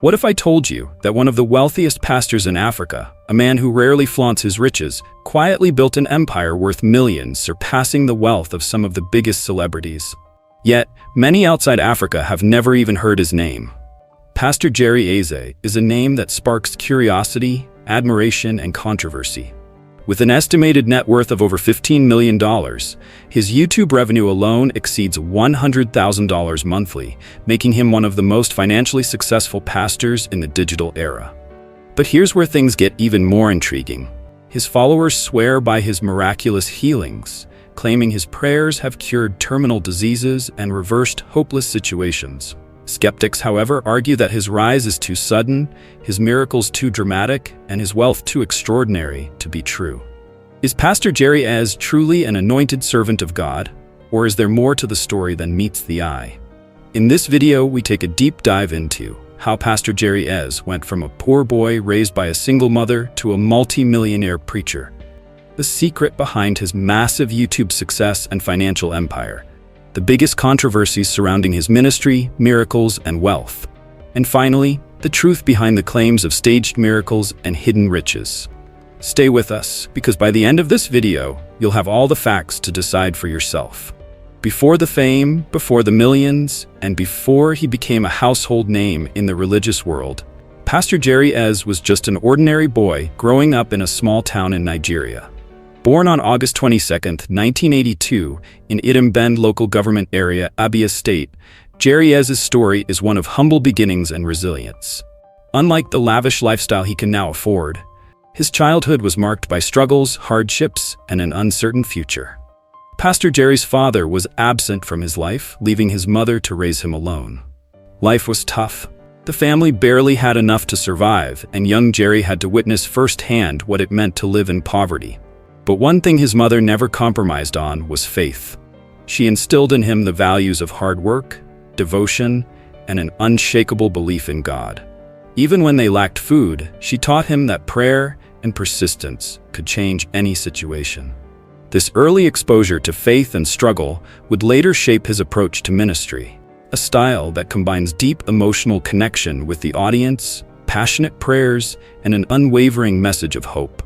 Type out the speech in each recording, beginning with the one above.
What if I told you that one of the wealthiest pastors in Africa, a man who rarely flaunts his riches, quietly built an empire worth millions, surpassing the wealth of some of the biggest celebrities? Yet, many outside Africa have never even heard his name. Pastor Jerry EZE is a name that sparks curiosity, admiration, and controversy. With an estimated net worth of over $15 million, his YouTube revenue alone exceeds $100,000 monthly, making him one of the most financially successful pastors in the digital era. But here's where things get even more intriguing. His followers swear by his miraculous healings, claiming his prayers have cured terminal diseases and reversed hopeless situations. Skeptics, however, argue that his rise is too sudden, his miracles too dramatic, and his wealth too extraordinary to be true. Is Pastor Jerry EZE truly an anointed servant of God, or is there more to the story than meets the eye? In this video, we take a deep dive into how Pastor Jerry EZE went from a poor boy raised by a single mother to a multi-millionaire preacher, the secret behind his massive YouTube success and financial empire, the biggest controversies surrounding his ministry, miracles, and wealth, and finally, the truth behind the claims of staged miracles and hidden riches. Stay with us, because by the end of this video, you'll have all the facts to decide for yourself. Before the fame, before the millions, and before he became a household name in the religious world, Pastor Jerry EZE was just an ordinary boy growing up in a small town in Nigeria. Born on August 22, 1982, in Idem Bend local government area, Abia State, Jerry EZE's story is one of humble beginnings and resilience. Unlike the lavish lifestyle he can now afford, his childhood was marked by struggles, hardships, and an uncertain future. Pastor Jerry's father was absent from his life, leaving his mother to raise him alone. Life was tough. The family barely had enough to survive, and young Jerry had to witness firsthand what it meant to live in poverty. But one thing his mother never compromised on was faith. She instilled in him the values of hard work, devotion, and an unshakable belief in God. Even when they lacked food, she taught him that prayer and persistence could change any situation. This early exposure to faith and struggle would later shape his approach to ministry, a style that combines deep emotional connection with the audience, passionate prayers, and an unwavering message of hope.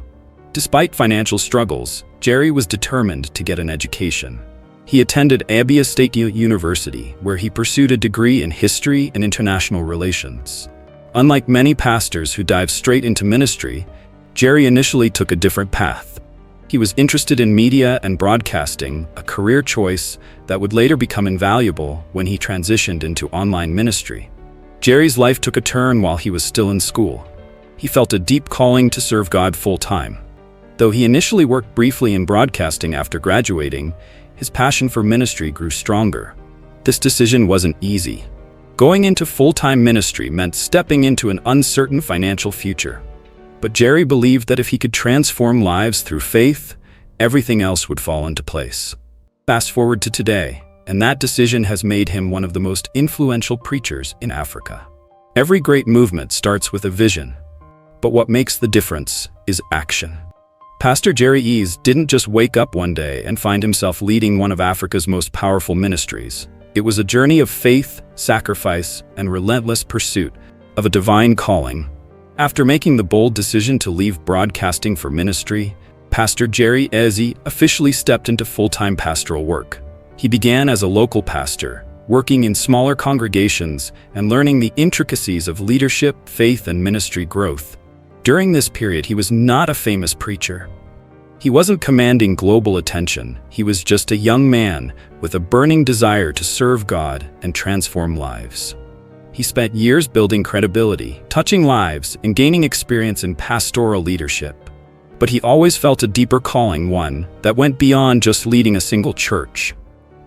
Despite financial struggles, Jerry was determined to get an education. He attended Abia State University, where he pursued a degree in history and international relations. Unlike many pastors who dive straight into ministry, Jerry initially took a different path. He was interested in media and broadcasting, a career choice that would later become invaluable when he transitioned into online ministry. Jerry's life took a turn while he was still in school. He felt a deep calling to serve God full-time. Though he initially worked briefly in broadcasting after graduating, his passion for ministry grew stronger. This decision wasn't easy. Going into full-time ministry meant stepping into an uncertain financial future. But Jerry believed that if he could transform lives through faith, everything else would fall into place. Fast forward to today, and that decision has made him one of the most influential preachers in Africa. Every great movement starts with a vision, but what makes the difference is action. Pastor Jerry EZE didn't just wake up one day and find himself leading one of Africa's most powerful ministries. It was a journey of faith, sacrifice, and relentless pursuit of a divine calling. After making the bold decision to leave broadcasting for ministry, Pastor Jerry EZE officially stepped into full-time pastoral work. He began as a local pastor, working in smaller congregations and learning the intricacies of leadership, faith, and ministry growth. During this period, he was not a famous preacher. He wasn't commanding global attention. He was just a young man with a burning desire to serve God and transform lives. He spent years building credibility, touching lives, and gaining experience in pastoral leadership. But he always felt a deeper calling, one that went beyond just leading a single church.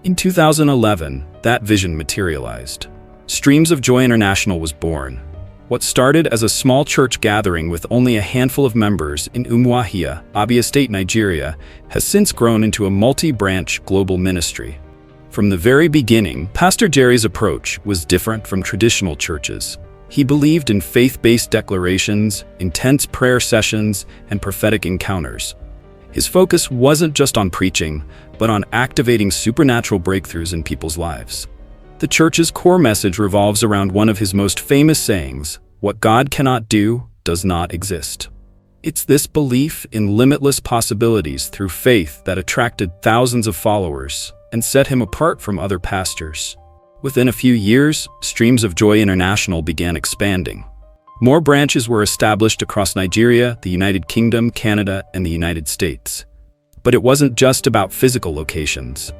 In 2011, that vision materialized. Streams of Joy International was born. What started as a small church gathering with only a handful of members in Umuahia, Abia State, Nigeria, has since grown into a multi-branch global ministry. From the very beginning, Pastor Jerry's approach was different from traditional churches. He believed in faith-based declarations, intense prayer sessions, and prophetic encounters. His focus wasn't just on preaching, but on activating supernatural breakthroughs in people's lives. The church's core message revolves around one of his most famous sayings: What God cannot do does not exist. It's this belief in limitless possibilities through faith that attracted thousands of followers and set him apart from other pastors. Within a few years, Streams of Joy International began expanding. More branches were established across Nigeria, the United Kingdom, Canada, and the United States. But it wasn't just about physical locations.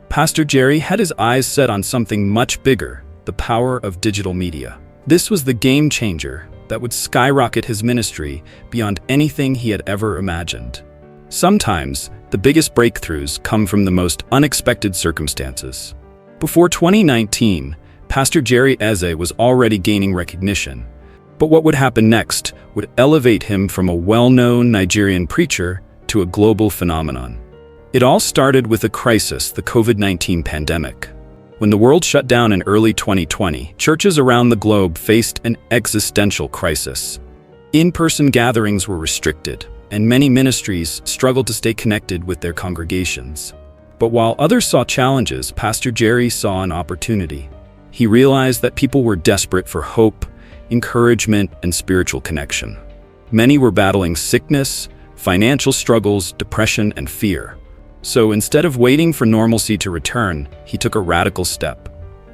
Pastor Jerry had his eyes set on something much bigger: the power of digital media. This was the game changer that would skyrocket his ministry beyond anything he had ever imagined. Sometimes, the biggest breakthroughs come from the most unexpected circumstances. Before 2019, Pastor Jerry EZE was already gaining recognition. But what would happen next would elevate him from a well-known Nigerian preacher to a global phenomenon. It all started with a crisis, the COVID-19 pandemic. When the world shut down in early 2020, churches around the globe faced an existential crisis. In-person gatherings were restricted, and many ministries struggled to stay connected with their congregations. But while others saw challenges, Pastor Jerry saw an opportunity. He realized that people were desperate for hope, encouragement, and spiritual connection. Many were battling sickness, financial struggles, depression, and fear. So instead of waiting for normalcy to return, he took a radical step.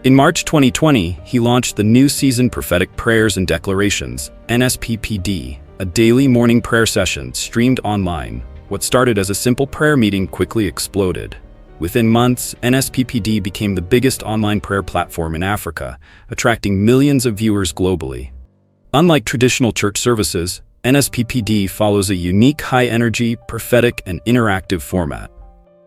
In March 2020, he launched the new season Prophetic Prayers and Declarations, nsppd, a daily morning prayer session streamed online. What started as a simple prayer meeting quickly exploded. Within months, nsppd became the biggest online prayer platform in Africa, attracting millions of viewers globally. Unlike traditional church services, nsppd follows a unique high-energy, prophetic, and interactive format.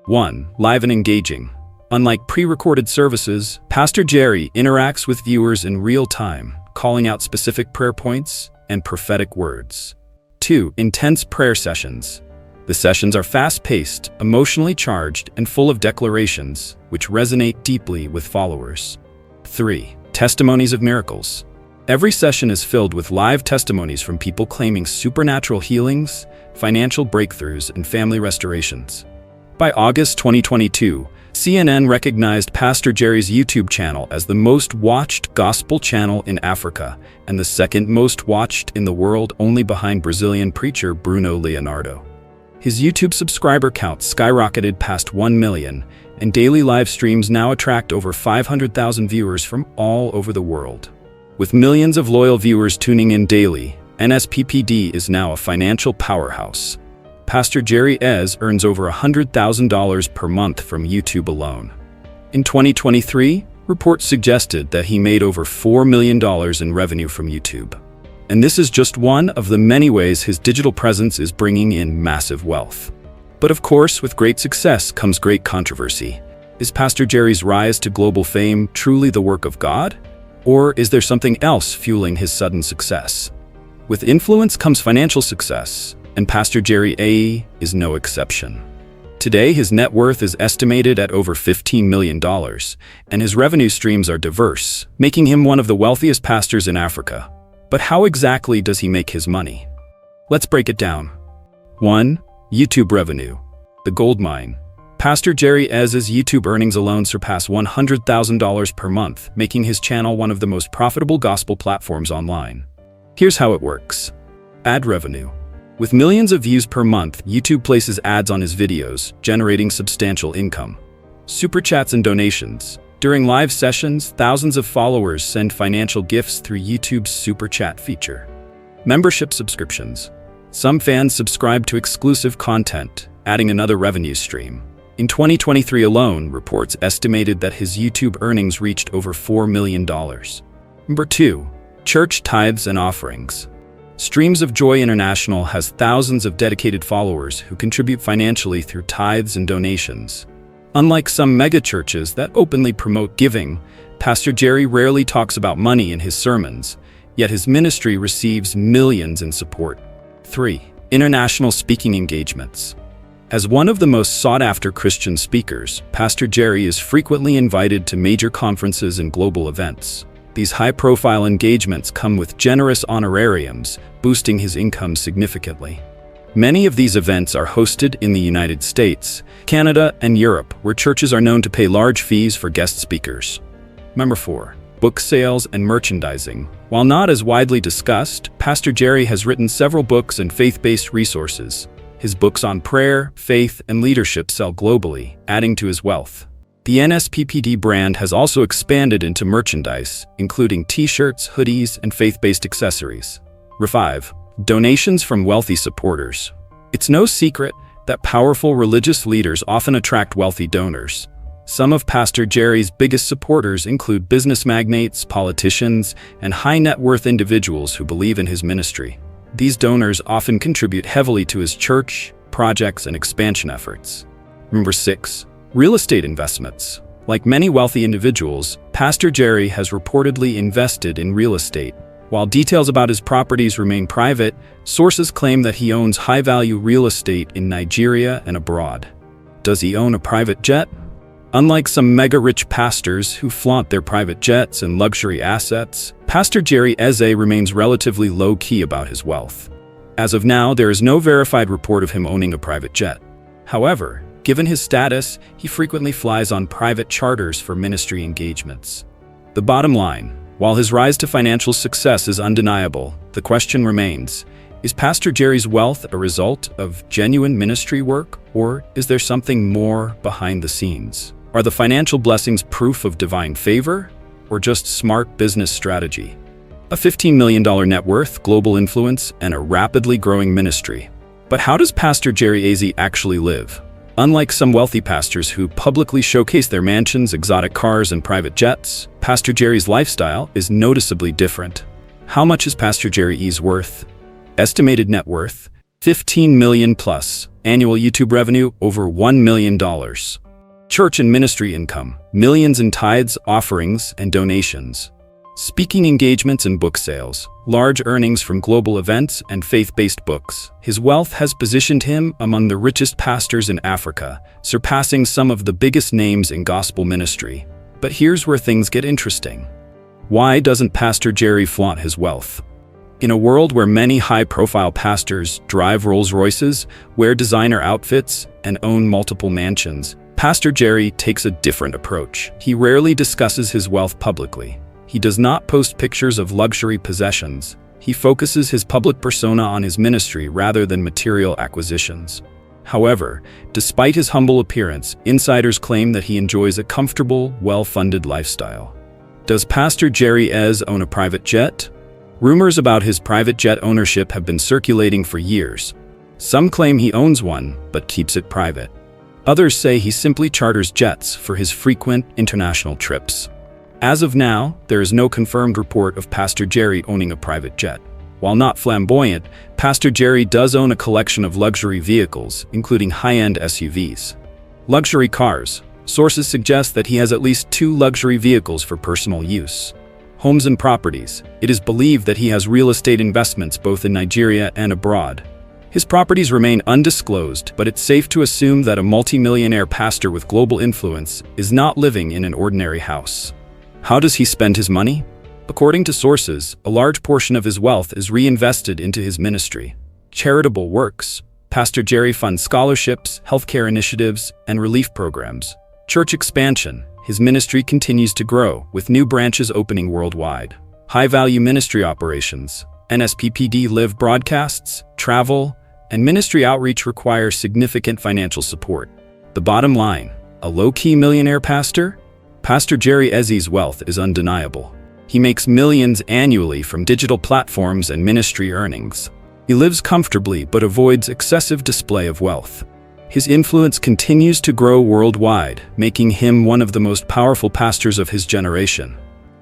1. Live and engaging. Unlike pre-recorded services, Pastor Jerry interacts with viewers in real time, calling out specific prayer points and prophetic words. 2. Intense prayer sessions. The sessions are fast-paced, emotionally charged, and full of declarations, which resonate deeply with followers. 3. Testimonies of miracles. Every session is filled with live testimonies from people claiming supernatural healings, financial breakthroughs, and family restorations. By August 2022, CNN recognized Pastor Jerry's YouTube channel as the most watched gospel channel in Africa and the second most watched in the world, only behind Brazilian preacher Bruno Leonardo. His YouTube subscriber count skyrocketed past 1 million, and daily live streams now attract over 500,000 viewers from all over the world. With millions of loyal viewers tuning in daily, nsppd is now a financial powerhouse. Pastor Jerry EZE earns over $100,000 per month from YouTube alone. In 2023, reports suggested that he made over $4 million in revenue from YouTube. And this is just one of the many ways his digital presence is bringing in massive wealth. But of course, with great success comes great controversy. Is Pastor Jerry's rise to global fame truly the work of God? Or is there something else fueling his sudden success? With influence comes financial success, and Pastor Jerry EZE is no exception. Today, his net worth is estimated at over $15 million, and his revenue streams are diverse, making him one of the wealthiest pastors in Africa. But how exactly does he make his money? Let's break it down. 1. YouTube revenue. The gold mine. Pastor Jerry EZE's YouTube earnings alone surpass $100,000 per month, making his channel one of the most profitable gospel platforms online. Here's how it works. Ad revenue. With millions of views per month, YouTube places ads on his videos, generating substantial income. Super chats and donations. During live sessions, thousands of followers send financial gifts through YouTube's Super Chat feature. Membership subscriptions. Some fans subscribe to exclusive content, adding another revenue stream. In 2023 alone, reports estimated that his YouTube earnings reached over $4 million. Number 2. Church tithes and offerings. Streams of Joy International has thousands of dedicated followers who contribute financially through tithes and donations. Unlike some megachurches that openly promote giving, Pastor Jerry rarely talks about money in his sermons, yet his ministry receives millions in support. 3. International speaking engagements. As one of the most sought-after Christian speakers, Pastor Jerry is frequently invited to major conferences and global events. These high-profile engagements come with generous honorariums, boosting his income significantly. Many of these events are hosted in the United States, Canada, and Europe, where churches are known to pay large fees for guest speakers. Number 4. book sales, and merchandising. While not as widely discussed, Pastor Jerry has written several books and faith-based resources. His books on prayer, faith, and leadership sell globally, adding to his wealth. The nsppd brand has also expanded into merchandise, including t-shirts, hoodies, and faith-based accessories. 5. Donations from wealthy supporters. It's no secret that powerful religious leaders often attract wealthy donors. Some of Pastor Jerry's biggest supporters include business magnates, politicians, and high-net-worth individuals who believe in his ministry. These donors often contribute heavily to his church, projects, and expansion efforts. 6. Real estate investments. Like many wealthy individuals, Pastor Jerry has reportedly invested in real estate. While details about his properties remain private, sources claim that he owns high-value real estate in Nigeria and abroad. Does he own a private jet? Unlike some mega-rich pastors who flaunt their private jets and luxury assets, Pastor Jerry EZE remains relatively low-key about his wealth. As of now, there is no verified report of him owning a private jet. However, given his status, he frequently flies on private charters for ministry engagements. The bottom line, while his rise to financial success is undeniable, the question remains, is Pastor Jerry's wealth a result of genuine ministry work, or is there something more behind the scenes? Are the financial blessings proof of divine favor, or just smart business strategy? A $15 million net worth, global influence, and a rapidly growing ministry. But how does Pastor Jerry EZE actually live? Unlike some wealthy pastors who publicly showcase their mansions, exotic cars, and private jets, Pastor Jerry's lifestyle is noticeably different. How much is Pastor Jerry EZE worth? Estimated net worth, $15 million plus. Annual YouTube revenue, over $1 million. Church and ministry income, millions in tithes, offerings, and donations. Speaking engagements and book sales, large earnings from global events and faith-based books. His wealth has positioned him among the richest pastors in Africa, surpassing some of the biggest names in gospel ministry. But here's where things get interesting. Why doesn't Pastor Jerry flaunt his wealth? In a world where many high-profile pastors drive Rolls-Royces, wear designer outfits, and own multiple mansions, Pastor Jerry takes a different approach. He rarely discusses his wealth publicly. He does not post pictures of luxury possessions. He focuses his public persona on his ministry rather than material acquisitions. However, despite his humble appearance, insiders claim that he enjoys a comfortable, well-funded lifestyle. Does Pastor Jerry EZE own a private jet? Rumors about his private jet ownership have been circulating for years. Some claim he owns one, but keeps it private. Others say he simply charters jets for his frequent international trips. As of now, there is no confirmed report of Pastor Jerry owning a private jet. While not flamboyant, Pastor Jerry does own a collection of luxury vehicles, including high-end SUVs. Luxury cars. Sources suggest that he has at least 2 luxury vehicles for personal use. Homes and properties. It is believed that he has real estate investments both in Nigeria and abroad. His properties remain undisclosed, but it's safe to assume that a multi-millionaire pastor with global influence is not living in an ordinary house. How does he spend his money? According to sources, a large portion of his wealth is reinvested into his ministry. Charitable works. Pastor Jerry funds scholarships, healthcare initiatives, and relief programs. Church expansion. His ministry continues to grow, with new branches opening worldwide. High-value ministry operations. nsppd live broadcasts, travel, and ministry outreach require significant financial support. The bottom line, a low-key millionaire pastor? Pastor Jerry EZE's wealth is undeniable. He makes millions annually from digital platforms and ministry earnings. He lives comfortably but avoids excessive display of wealth. His influence continues to grow worldwide, making him one of the most powerful pastors of his generation.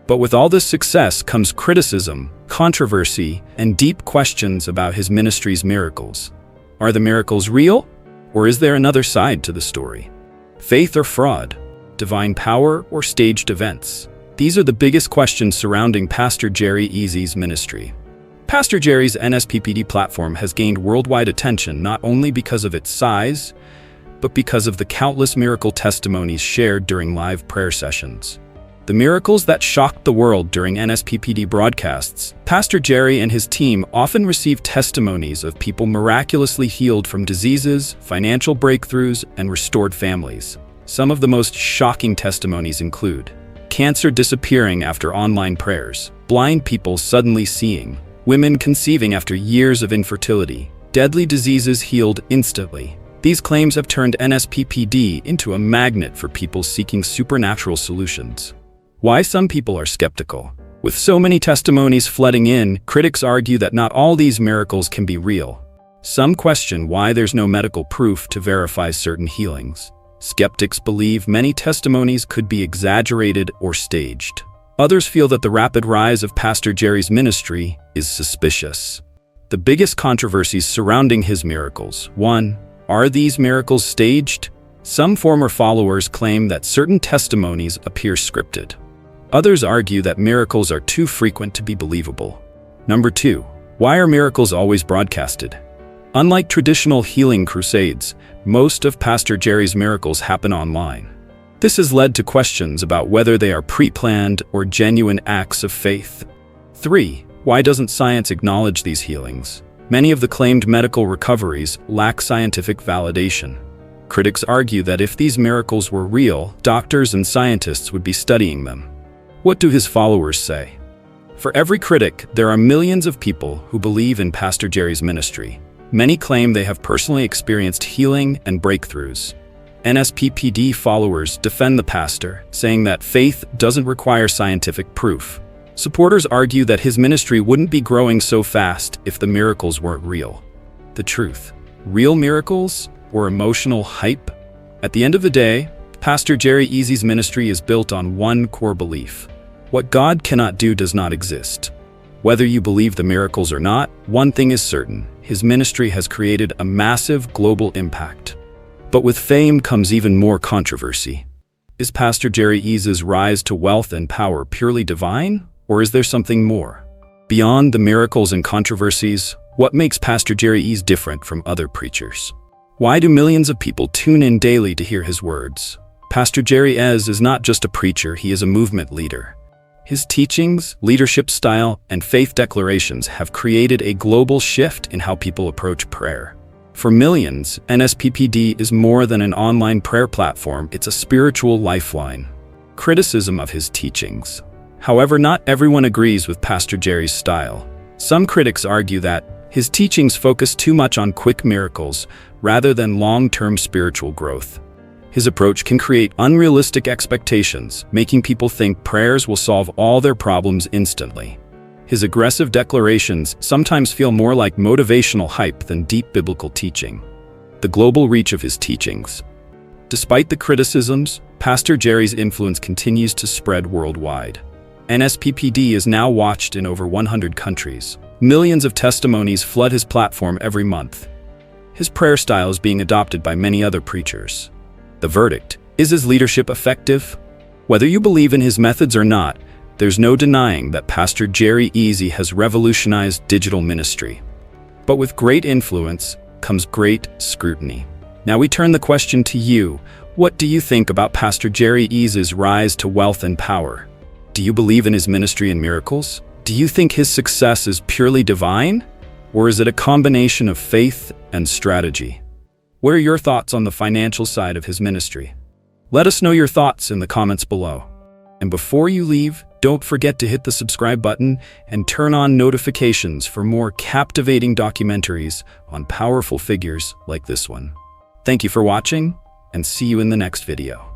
But with all this success comes criticism, controversy, and deep questions about his ministry's miracles. Are the miracles real? Or is there another side to the story? Faith or fraud? Divine power or staged events? These are the biggest questions surrounding Pastor Jerry EZE's ministry. Pastor Jerry's nsppd platform has gained worldwide attention not only because of its size, but because of the countless miracle testimonies shared during live prayer sessions. The miracles that shocked the world during nsppd broadcasts. Pastor Jerry and his team often receive testimonies of people miraculously healed from diseases, financial breakthroughs, and restored families. Some of the most shocking testimonies include cancer disappearing after online prayers, blind people suddenly seeing, women conceiving after years of infertility, deadly diseases healed instantly. These claims have turned nsppd into a magnet for people seeking supernatural solutions. Why some people are skeptical? With so many testimonies flooding in, critics argue that not all these miracles can be real. Some question why there's no medical proof to verify certain healings. Skeptics believe many testimonies could be exaggerated or staged. Others feel that the rapid rise of Pastor Jerry's ministry is suspicious. The biggest controversies surrounding his miracles. 1. Are these miracles staged? Some former followers claim that certain testimonies appear scripted. Others argue that miracles are too frequent to be believable. Number 2. Why are miracles always broadcasted? Unlike traditional healing crusades, most of Pastor Jerry's miracles happen online. This has led to questions about whether they are pre-planned or genuine acts of faith. 3. Why doesn't science acknowledge these healings? Many of the claimed medical recoveries lack scientific validation. Critics argue that if these miracles were real, doctors and scientists would be studying them. What do his followers say? For every critic, there are millions of people who believe in Pastor Jerry's ministry. Many claim they have personally experienced healing and breakthroughs. NSPPD followers defend the pastor, saying that faith doesn't require scientific proof. Supporters argue that his ministry wouldn't be growing so fast if the miracles weren't real. The truth: real miracles or emotional hype? At the end of the day, Pastor Jerry EZE's ministry is built on one core belief: what God cannot do does not exist. Whether you believe the miracles or not, one thing is certain: his ministry has created a massive global impact. But with fame comes even more controversy. Is Pastor Jerry EZE's rise to wealth and power purely divine, or is there something more? Beyond the miracles and controversies, what makes Pastor Jerry EZE different from other preachers? Why do millions of people tune in daily to hear his words? Pastor Jerry EZE is not just a preacher, he is a movement leader. His teachings, leadership style, and faith declarations have created a global shift in how people approach prayer. For millions, NSPPD is more than an online prayer platform, it's a spiritual lifeline. Criticism of his teachings. However, not everyone agrees with Pastor Jerry's style. Some critics argue that his teachings focus too much on quick miracles rather than long-term spiritual growth. His approach can create unrealistic expectations, making people think prayers will solve all their problems instantly. His aggressive declarations sometimes feel more like motivational hype than deep biblical teaching. The global reach of his teachings. Despite the criticisms, Pastor Jerry's influence continues to spread worldwide. NSPPD is now watched in over 100 countries. Millions of testimonies flood his platform every month. His prayer style is being adopted by many other preachers. The verdict: is his leadership effective? Whether you believe in his methods or not, there's no denying that Pastor Jerry EZE has revolutionized digital ministry. But with great influence comes great scrutiny. Now we turn the question to you. What do you think about Pastor Jerry EZE's rise to wealth and power? Do you believe in his ministry and miracles? Do you think his success is purely divine? Or is it a combination of faith and strategy? What are your thoughts on the financial side of his ministry? Let us know your thoughts in the comments below. And before you leave, don't forget to hit the subscribe button and turn on notifications for more captivating documentaries on powerful figures like this one. Thank you for watching, and see you in the next video.